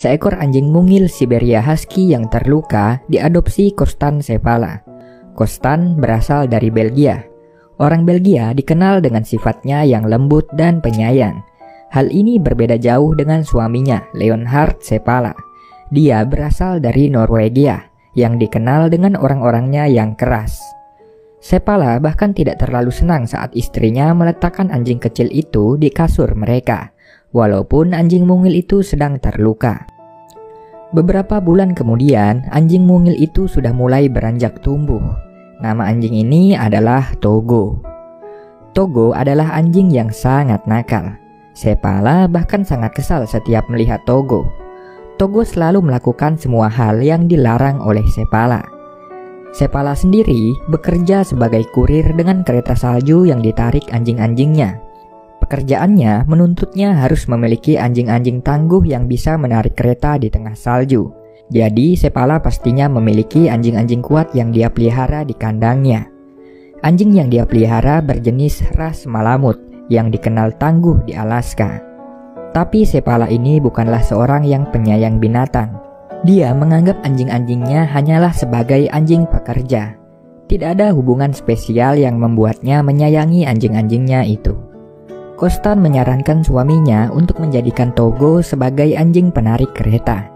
seekor anjing mungil Siberia Husky yang terluka diadopsi Kostan Sepala. Kostan berasal dari Belgia. Orang Belgia dikenal dengan sifatnya yang lembut dan penyayang. Hal ini berbeda jauh dengan suaminya, Leonhard Sepala. Dia berasal dari Norwegia, yang dikenal dengan orang-orangnya yang keras. Sepala bahkan tidak terlalu senang saat istrinya meletakkan anjing kecil itu di kasur mereka, walaupun anjing mungil itu sedang terluka. Beberapa bulan kemudian, anjing mungil itu sudah mulai beranjak tumbuh. Nama anjing ini adalah Togo. Togo adalah anjing yang sangat nakal. Sepala bahkan sangat kesal setiap melihat Togo. Togo selalu melakukan semua hal yang dilarang oleh Sepala. Sepala sendiri bekerja sebagai kurir dengan kereta salju yang ditarik anjing-anjingnya. Pekerjaannya menuntutnya harus memiliki anjing-anjing tangguh yang bisa menarik kereta di tengah salju. Jadi Sepala pastinya memiliki anjing-anjing kuat yang dia pelihara di kandangnya. Anjing yang dia pelihara berjenis ras Malamut yang dikenal tangguh di Alaska. Tapi Sepala ini bukanlah seorang yang penyayang binatang. Dia menganggap anjing-anjingnya hanyalah sebagai anjing pekerja. Tidak ada hubungan spesial yang membuatnya menyayangi anjing-anjingnya itu. Kostan menyarankan suaminya untuk menjadikan Togo sebagai anjing penarik kereta.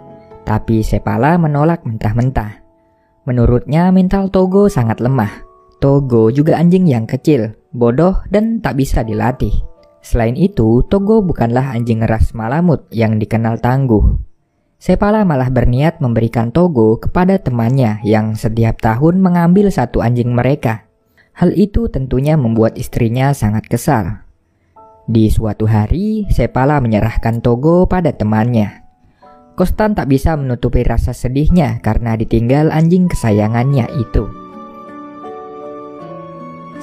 Tapi Sepala menolak mentah-mentah. Menurutnya mental Togo sangat lemah. Togo juga anjing yang kecil, bodoh, dan tak bisa dilatih. Selain itu, Togo bukanlah anjing ras Malamut yang dikenal tangguh. Sepala malah berniat memberikan Togo kepada temannya yang setiap tahun mengambil satu anjing mereka. Hal itu tentunya membuat istrinya sangat kesal. Di suatu hari, Sepala menyerahkan Togo pada temannya. Kostan tak bisa menutupi rasa sedihnya karena ditinggal anjing kesayangannya itu.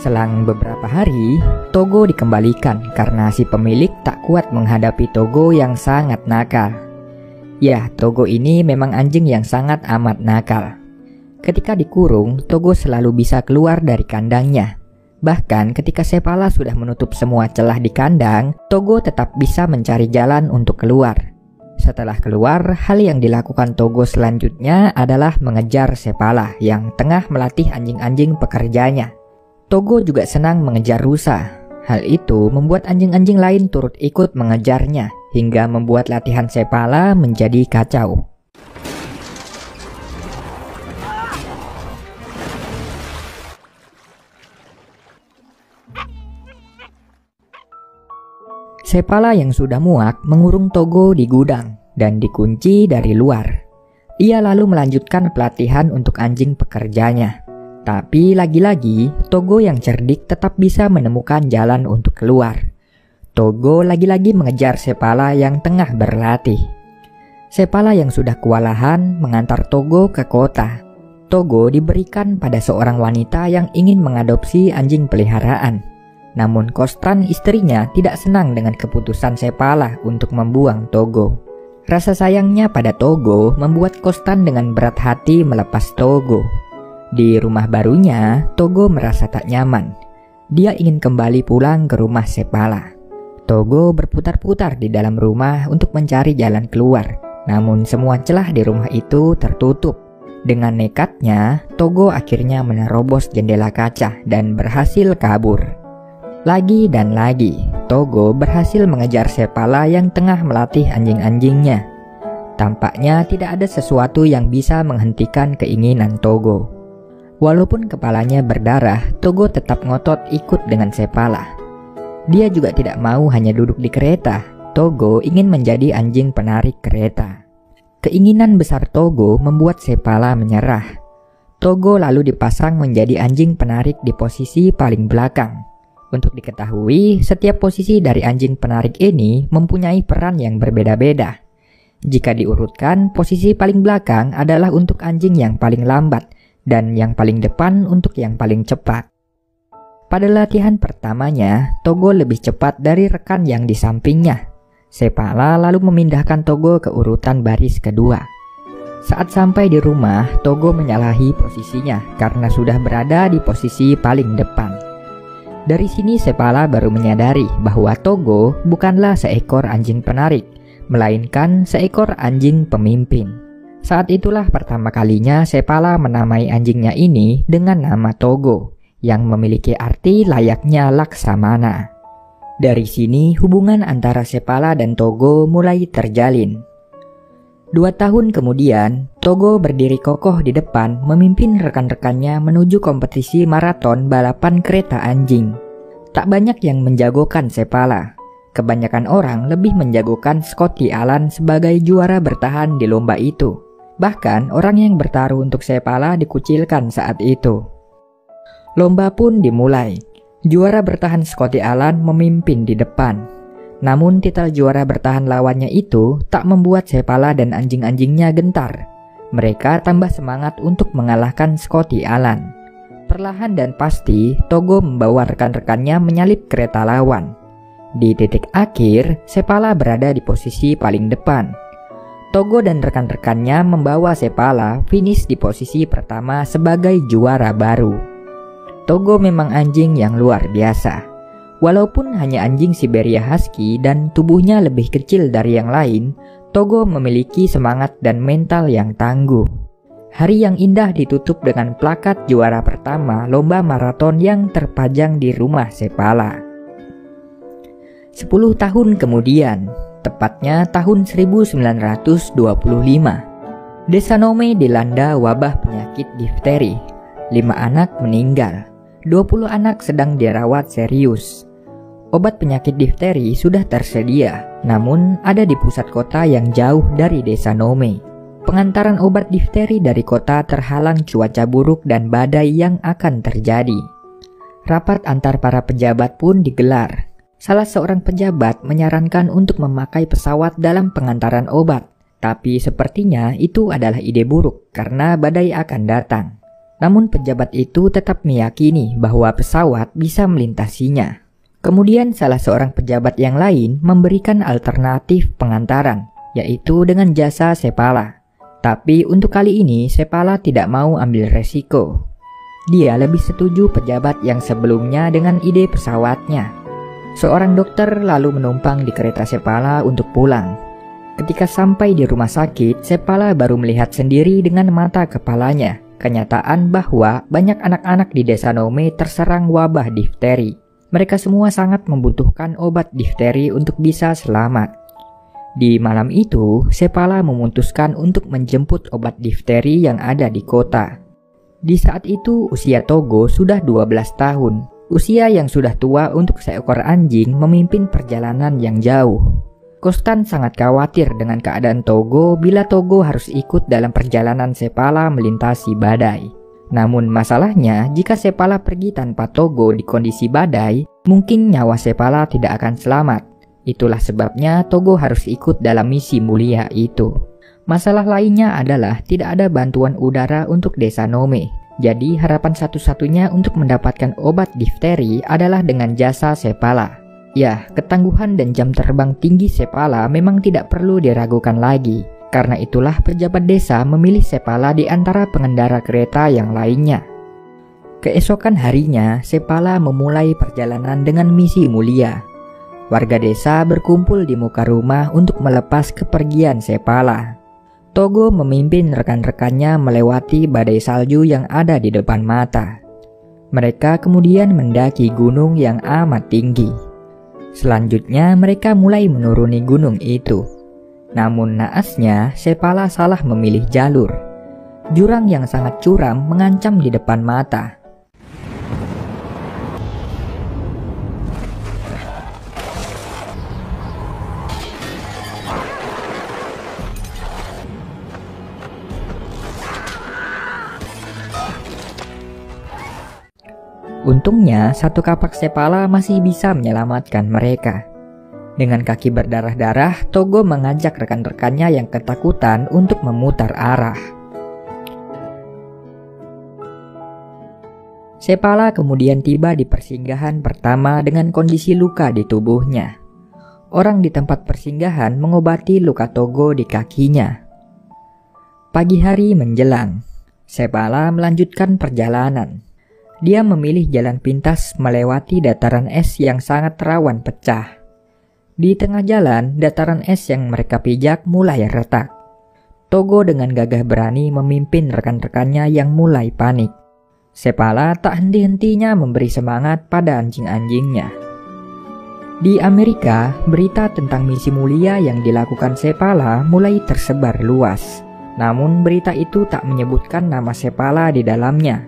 Selang beberapa hari, Togo dikembalikan karena si pemilik tak kuat menghadapi Togo yang sangat nakal. Ya, Togo ini memang anjing yang sangat amat nakal. Ketika dikurung, Togo selalu bisa keluar dari kandangnya. Bahkan ketika Sepala sudah menutup semua celah di kandang, Togo tetap bisa mencari jalan untuk keluar. Setelah keluar, hal yang dilakukan Togo selanjutnya adalah mengejar Sepala yang tengah melatih anjing-anjing pekerjanya. Togo juga senang mengejar rusa. Hal itu membuat anjing-anjing lain turut ikut mengejarnya, hingga membuat latihan Sepala menjadi kacau. Sepala yang sudah muak mengurung Togo di gudang dan dikunci dari luar. Ia lalu melanjutkan pelatihan untuk anjing pekerjanya. Tapi lagi-lagi, Togo yang cerdik tetap bisa menemukan jalan untuk keluar. Togo lagi-lagi mengejar Sepala yang tengah berlatih. Sepala yang sudah kewalahan mengantar Togo ke kota. Togo diberikan pada seorang wanita yang ingin mengadopsi anjing peliharaan. Namun Kostan istrinya tidak senang dengan keputusan Sepala untuk membuang Togo. Rasa sayangnya pada Togo membuat Kostan dengan berat hati melepas Togo. Di rumah barunya, Togo merasa tak nyaman. Dia ingin kembali pulang ke rumah Sepala. Togo berputar-putar di dalam rumah untuk mencari jalan keluar. Namun semua celah di rumah itu tertutup. Dengan nekatnya, Togo akhirnya menerobos jendela kaca dan berhasil kabur. Lagi dan lagi, Togo berhasil mengejar Sepala yang tengah melatih anjing-anjingnya. Tampaknya tidak ada sesuatu yang bisa menghentikan keinginan Togo. Walaupun kepalanya berdarah, Togo tetap ngotot ikut dengan Sepala. Dia juga tidak mau hanya duduk di kereta. Togo ingin menjadi anjing penarik kereta. Keinginan besar Togo membuat Sepala menyerah. Togo lalu dipasang menjadi anjing penarik di posisi paling belakang. Untuk diketahui, setiap posisi dari anjing penarik ini mempunyai peran yang berbeda-beda. Jika diurutkan, posisi paling belakang adalah untuk anjing yang paling lambat, dan yang paling depan untuk yang paling cepat. Pada latihan pertamanya, Togo lebih cepat dari rekan yang di sampingnya. Sepala lalu memindahkan Togo ke urutan baris kedua. Saat sampai di rumah, Togo menyalahi posisinya karena sudah berada di posisi paling depan. Dari sini Sepala baru menyadari bahwa Togo bukanlah seekor anjing penarik, melainkan seekor anjing pemimpin. Saat itulah pertama kalinya Sepala menamai anjingnya ini dengan nama Togo, yang memiliki arti layaknya Laksamana. Dari sini hubungan antara Sepala dan Togo mulai terjalin. 2 tahun kemudian, Togo berdiri kokoh di depan memimpin rekan-rekannya menuju kompetisi maraton balapan kereta anjing. Tak banyak yang menjagokan Sepala. Kebanyakan orang lebih menjagokan Scotty Allan sebagai juara bertahan di lomba itu. Bahkan orang yang bertaruh untuk Sepala dikucilkan saat itu. Lomba pun dimulai. Juara bertahan Scotty Allan memimpin di depan. Namun titel juara bertahan lawannya itu tak membuat Sepala dan anjing-anjingnya gentar. Mereka tambah semangat untuk mengalahkan Scotty Allan. Perlahan dan pasti, Togo membawa rekan-rekannya menyalip kereta lawan. Di titik akhir, Sepala berada di posisi paling depan. Togo dan rekan-rekannya membawa Sepala finish di posisi pertama sebagai juara baru. Togo memang anjing yang luar biasa. Walaupun hanya anjing Siberia Husky dan tubuhnya lebih kecil dari yang lain, Togo memiliki semangat dan mental yang tangguh. Hari yang indah ditutup dengan plakat juara pertama lomba maraton yang terpajang di rumah Sepala. 10 tahun kemudian, tepatnya tahun 1925, Desa Nome dilanda wabah penyakit difteri. 5 anak meninggal, 20 anak sedang dirawat serius. Obat penyakit difteri sudah tersedia, namun ada di pusat kota yang jauh dari Desa Nome. Pengantaran obat difteri dari kota terhalang cuaca buruk dan badai yang akan terjadi. Rapat antar para pejabat pun digelar. Salah seorang pejabat menyarankan untuk memakai pesawat dalam pengantaran obat, tapi sepertinya itu adalah ide buruk karena badai akan datang. Namun pejabat itu tetap meyakini bahwa pesawat bisa melintasinya. Kemudian salah seorang pejabat yang lain memberikan alternatif pengantaran, yaitu dengan jasa Sepala. Tapi untuk kali ini Sepala tidak mau ambil resiko. Dia lebih setuju pejabat yang sebelumnya dengan ide pesawatnya. Seorang dokter lalu menumpang di kereta Sepala untuk pulang. Ketika sampai di rumah sakit, Sepala baru melihat sendiri dengan mata kepalanya kenyataan bahwa banyak anak-anak di Desa Nome terserang wabah difteri. Mereka semua sangat membutuhkan obat difteri untuk bisa selamat. Di malam itu, Sepala memutuskan untuk menjemput obat difteri yang ada di kota. Di saat itu, usia Togo sudah 12 tahun. Usia yang sudah tua untuk seekor anjing memimpin perjalanan yang jauh. Kostan sangat khawatir dengan keadaan Togo bila Togo harus ikut dalam perjalanan Sepala melintasi badai. Namun masalahnya, jika Sepala pergi tanpa Togo di kondisi badai, mungkin nyawa Sepala tidak akan selamat. Itulah sebabnya Togo harus ikut dalam misi mulia itu. Masalah lainnya adalah tidak ada bantuan udara untuk Desa Nome. Jadi harapan satu-satunya untuk mendapatkan obat difteri adalah dengan jasa Sepala. Ya, ketangguhan dan jam terbang tinggi Sepala memang tidak perlu diragukan lagi. Karena itulah pejabat desa memilih Sepala di antara pengendara kereta yang lainnya. Keesokan harinya, Sepala memulai perjalanan dengan misi mulia. Warga desa berkumpul di muka rumah untuk melepas kepergian Sepala. Togo memimpin rekan-rekannya melewati badai salju yang ada di depan mata. Mereka kemudian mendaki gunung yang amat tinggi. Selanjutnya mereka mulai menuruni gunung itu. Namun naasnya, Sepala salah memilih jalur. Jurang yang sangat curam mengancam di depan mata. Untungnya, satu kapak Sepala masih bisa menyelamatkan mereka. Dengan kaki berdarah-darah, Togo mengajak rekan-rekannya yang ketakutan untuk memutar arah. Sepala kemudian tiba di persinggahan pertama dengan kondisi luka di tubuhnya. Orang di tempat persinggahan mengobati luka Togo di kakinya. Pagi hari menjelang, Sepala melanjutkan perjalanan. Dia memilih jalan pintas melewati dataran es yang sangat rawan pecah. Di tengah jalan, dataran es yang mereka pijak mulai retak. Togo dengan gagah berani memimpin rekan-rekannya yang mulai panik. Sepala tak henti-hentinya memberi semangat pada anjing-anjingnya. Di Amerika, berita tentang misi mulia yang dilakukan Sepala mulai tersebar luas. Namun berita itu tak menyebutkan nama Sepala di dalamnya.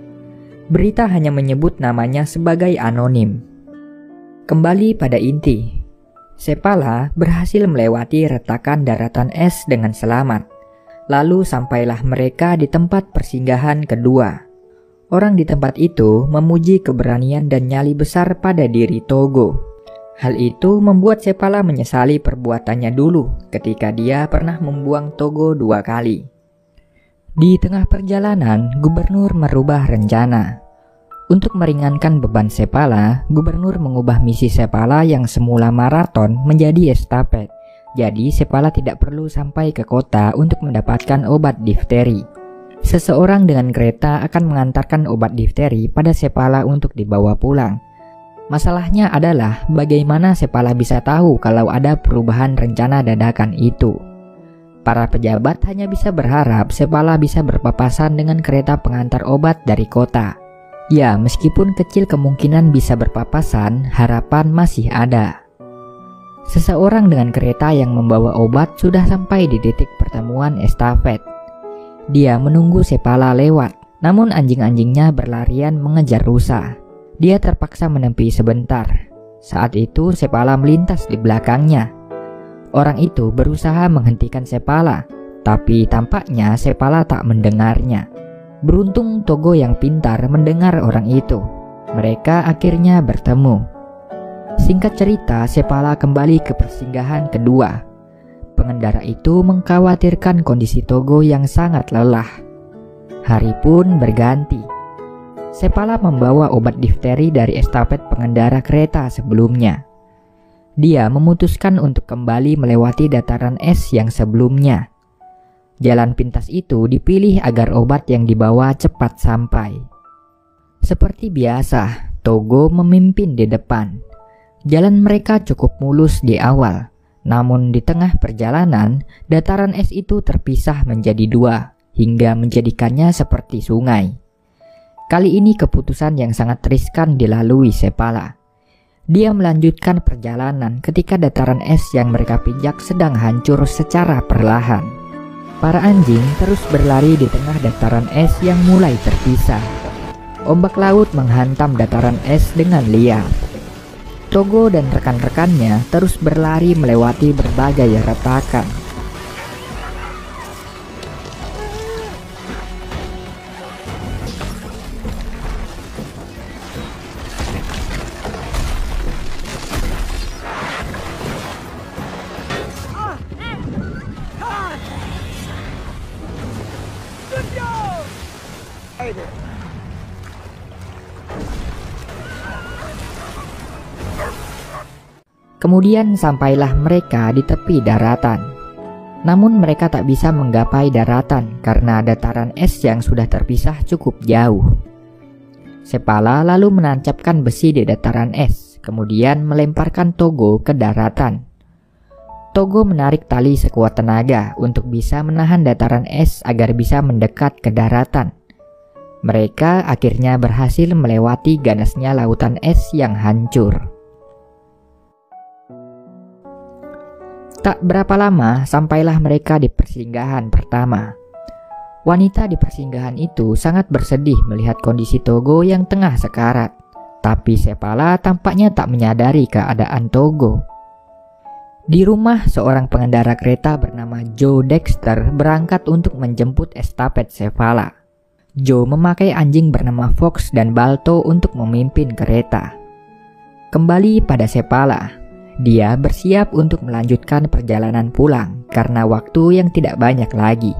Berita hanya menyebut namanya sebagai anonim. Kembali pada inti, Sepala berhasil melewati retakan daratan es dengan selamat. Lalu sampailah mereka di tempat persinggahan kedua. Orang di tempat itu memuji keberanian dan nyali besar pada diri Togo. Hal itu membuat Sepala menyesali perbuatannya dulu ketika dia pernah membuang Togo 2 kali. Di tengah perjalanan, gubernur merubah rencana. Untuk meringankan beban Sepala, gubernur mengubah misi Sepala yang semula maraton menjadi estafet. Jadi Sepala tidak perlu sampai ke kota untuk mendapatkan obat difteri. Seseorang dengan kereta akan mengantarkan obat difteri pada Sepala untuk dibawa pulang. Masalahnya adalah bagaimana Sepala bisa tahu kalau ada perubahan rencana dadakan itu. Para pejabat hanya bisa berharap Sepala bisa berpapasan dengan kereta pengantar obat dari kota. Ya, meskipun kecil kemungkinan bisa berpapasan, harapan masih ada. Seseorang dengan kereta yang membawa obat sudah sampai di titik pertemuan estafet. Dia menunggu Sepala lewat, namun anjing-anjingnya berlarian mengejar rusa. Dia terpaksa menepi sebentar. Saat itu Sepala melintas di belakangnya. Orang itu berusaha menghentikan Sepala, tapi tampaknya Sepala tak mendengarnya. Beruntung Togo yang pintar mendengar orang itu. Mereka akhirnya bertemu. Singkat cerita, Sepala kembali ke persinggahan kedua. Pengendara itu mengkhawatirkan kondisi Togo yang sangat lelah. Hari pun berganti. Sepala membawa obat difteri dari estafet pengendara kereta sebelumnya. Dia memutuskan untuk kembali melewati dataran es yang sebelumnya. Jalan pintas itu dipilih agar obat yang dibawa cepat sampai. Seperti biasa, Togo memimpin di depan. Jalan mereka cukup mulus di awal, namun di tengah perjalanan, dataran es itu terpisah menjadi 2, hingga menjadikannya seperti sungai. Kali ini keputusan yang sangat riskan dilalui Sepala. Dia melanjutkan perjalanan ketika dataran es yang mereka pijak sedang hancur secara perlahan. Para anjing terus berlari di tengah dataran es yang mulai terpisah. Ombak laut menghantam dataran es dengan liar. Togo dan rekan-rekannya terus berlari melewati berbagai retakan. Kemudian sampailah mereka di tepi daratan. Namun mereka tak bisa menggapai daratan karena dataran es yang sudah terpisah cukup jauh. Sepala lalu menancapkan besi di dataran es, kemudian melemparkan Togo ke daratan. Togo menarik tali sekuat tenaga untuk bisa menahan dataran es agar bisa mendekat ke daratan. Mereka akhirnya berhasil melewati ganasnya lautan es yang hancur. Tak berapa lama sampailah mereka di persinggahan pertama. Wanita di persinggahan itu sangat bersedih melihat kondisi Togo yang tengah sekarat. Tapi Sepala tampaknya tak menyadari keadaan Togo. Di rumah, seorang pengendara kereta bernama Joe Dexter berangkat untuk menjemput estafet Sepala. Joe memakai anjing bernama Fox dan Balto untuk memimpin kereta. Kembali pada Sepala. Dia bersiap untuk melanjutkan perjalanan pulang karena waktu yang tidak banyak lagi.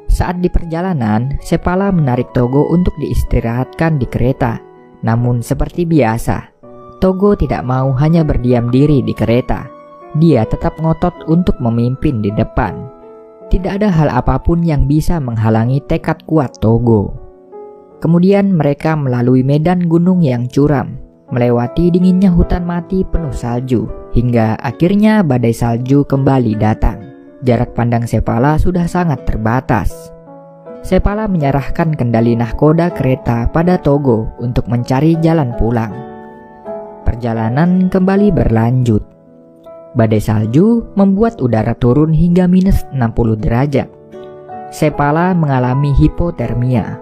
Saat di perjalanan, Sepala menarik Togo untuk diistirahatkan di kereta. Namun seperti biasa, Togo tidak mau hanya berdiam diri di kereta. Dia tetap ngotot untuk memimpin di depan. Tidak ada hal apapun yang bisa menghalangi tekad kuat Togo. Kemudian mereka melalui medan gunung yang curam. melewati dinginnya hutan mati penuh salju, hingga akhirnya badai salju kembali datang. Jarak pandang Sepala sudah sangat terbatas. Sepala menyerahkan kendali nahkoda kereta pada Togo untuk mencari jalan pulang. Perjalanan kembali berlanjut. Badai salju membuat udara turun hingga minus 60 derajat. Sepala mengalami hipotermia.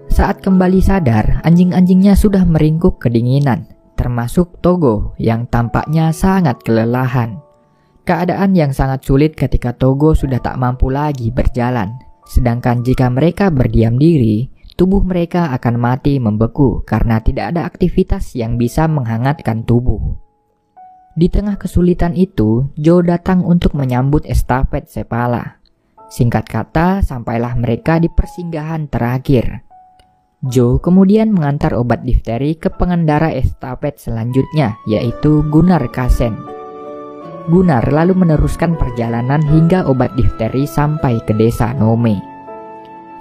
Saat kembali sadar, anjing-anjingnya sudah meringkuk kedinginan, termasuk Togo yang tampaknya sangat kelelahan. Keadaan yang sangat sulit ketika Togo sudah tak mampu lagi berjalan. Sedangkan jika mereka berdiam diri, tubuh mereka akan mati membeku karena tidak ada aktivitas yang bisa menghangatkan tubuh. Di tengah kesulitan itu, Joe datang untuk menyambut estafet Sepala. Singkat kata, sampailah mereka di persinggahan terakhir. Joe kemudian mengantar obat difteri ke pengendara estafet selanjutnya, yaitu Gunnar Kasen. Gunnar lalu meneruskan perjalanan hingga obat difteri sampai ke desa Nome.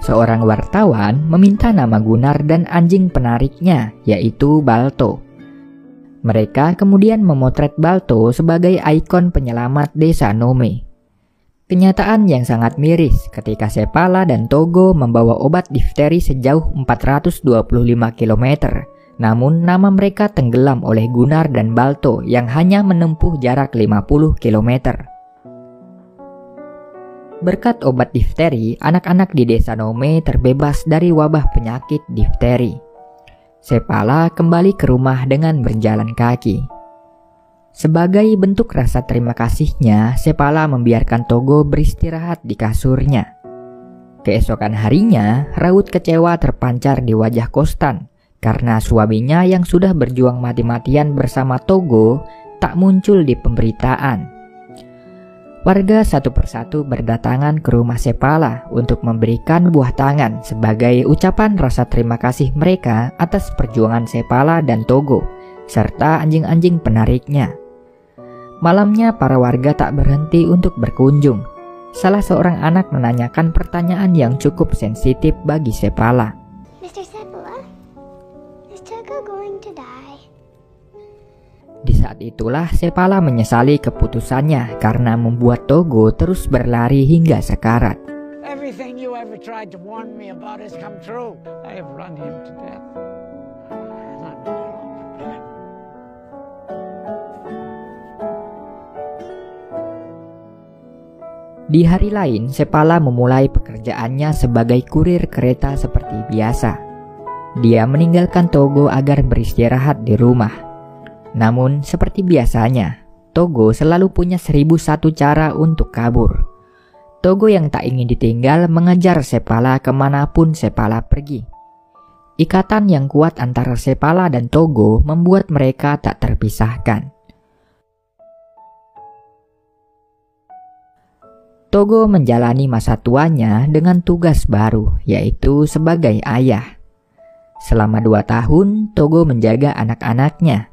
Seorang wartawan meminta nama Gunnar dan anjing penariknya, yaitu Balto. Mereka kemudian memotret Balto sebagai ikon penyelamat desa Nome. Kenyataan yang sangat miris ketika Sepala dan Togo membawa obat difteri sejauh 425 km, namun nama mereka tenggelam oleh Gunnar dan Balto yang hanya menempuh jarak 50 km. Berkat obat difteri, anak-anak di desa Nome terbebas dari wabah penyakit difteri. Sepala kembali ke rumah dengan berjalan kaki. Sebagai bentuk rasa terima kasihnya, Sepala membiarkan Togo beristirahat di kasurnya. Keesokan harinya, raut kecewa terpancar di wajah Kostan karena suaminya yang sudah berjuang mati-matian bersama Togo tak muncul di pemberitaan. Warga satu persatu berdatangan ke rumah Sepala untuk memberikan buah tangan sebagai ucapan rasa terima kasih mereka atas perjuangan Sepala dan Togo, serta anjing-anjing penariknya. Malamnya para warga tak berhenti untuk berkunjung. Salah seorang anak menanyakan pertanyaan yang cukup sensitif bagi Sepala. Mr. Sepala, is Togo going to die? Di saat itulah Sepala menyesali keputusannya karena membuat Togo terus berlari hingga sekarat. Everything you ever tried to warn me about has come true. I have run him to death. Not very long from that. Di hari lain, Sepala memulai pekerjaannya sebagai kurir kereta seperti biasa. Dia meninggalkan Togo agar beristirahat di rumah. Namun, seperti biasanya, Togo selalu punya 1001 cara untuk kabur. Togo yang tak ingin ditinggal mengejar Sepala kemanapun Sepala pergi. Ikatan yang kuat antara Sepala dan Togo membuat mereka tak terpisahkan. Togo menjalani masa tuanya dengan tugas baru, yaitu sebagai ayah. Selama 2 tahun, Togo menjaga anak-anaknya.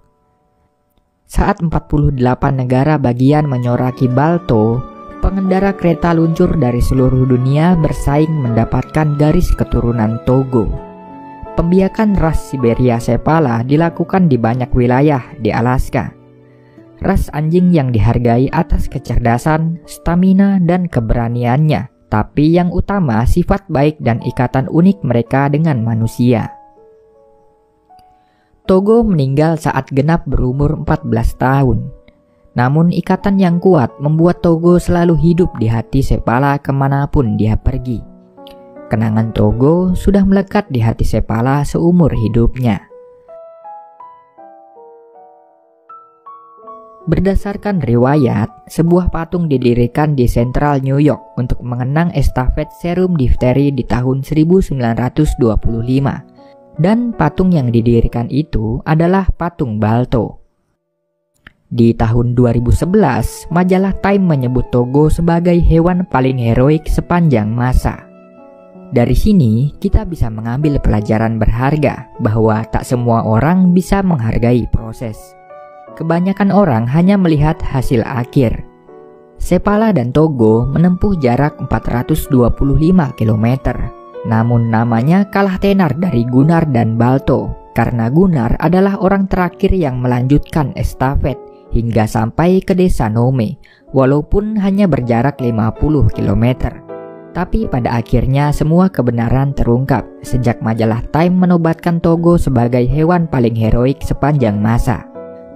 Saat 48 negara bagian menyoraki Balto, pengendara kereta luncur dari seluruh dunia bersaing mendapatkan garis keturunan Togo. Pembiakan ras Siberia Sepala dilakukan di banyak wilayah di Alaska. Ras anjing yang dihargai atas kecerdasan, stamina, dan keberaniannya, tapi yang utama sifat baik dan ikatan unik mereka dengan manusia. Togo meninggal saat genap berumur 14 tahun. Namun ikatan yang kuat membuat Togo selalu hidup di hati Sepala kemanapun dia pergi. Kenangan Togo sudah melekat di hati Sepala seumur hidupnya. Berdasarkan riwayat, sebuah patung didirikan di Central New York untuk mengenang estafet serum difteri di tahun 1925. Dan patung yang didirikan itu adalah patung Balto. Di tahun 2011, majalah Time menyebut Togo sebagai hewan paling heroik sepanjang masa. Dari sini, kita bisa mengambil pelajaran berharga bahwa tak semua orang bisa menghargai proses. Kebanyakan orang hanya melihat hasil akhir. Sepala dan Togo menempuh jarak 425 km. Namun namanya kalah tenar dari Gunnar dan Balto karena Gunnar adalah orang terakhir yang melanjutkan estafet hingga sampai ke desa Nome, walaupun hanya berjarak 50 km. Tapi pada akhirnya semua kebenaran terungkap sejak majalah Time menobatkan Togo sebagai hewan paling heroik sepanjang masa.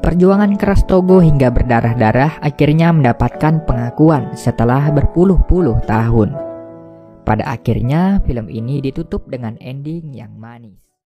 Perjuangan keras Togo hingga berdarah-darah akhirnya mendapatkan pengakuan setelah berpuluh-puluh tahun. Pada akhirnya film ini ditutup dengan ending yang manis.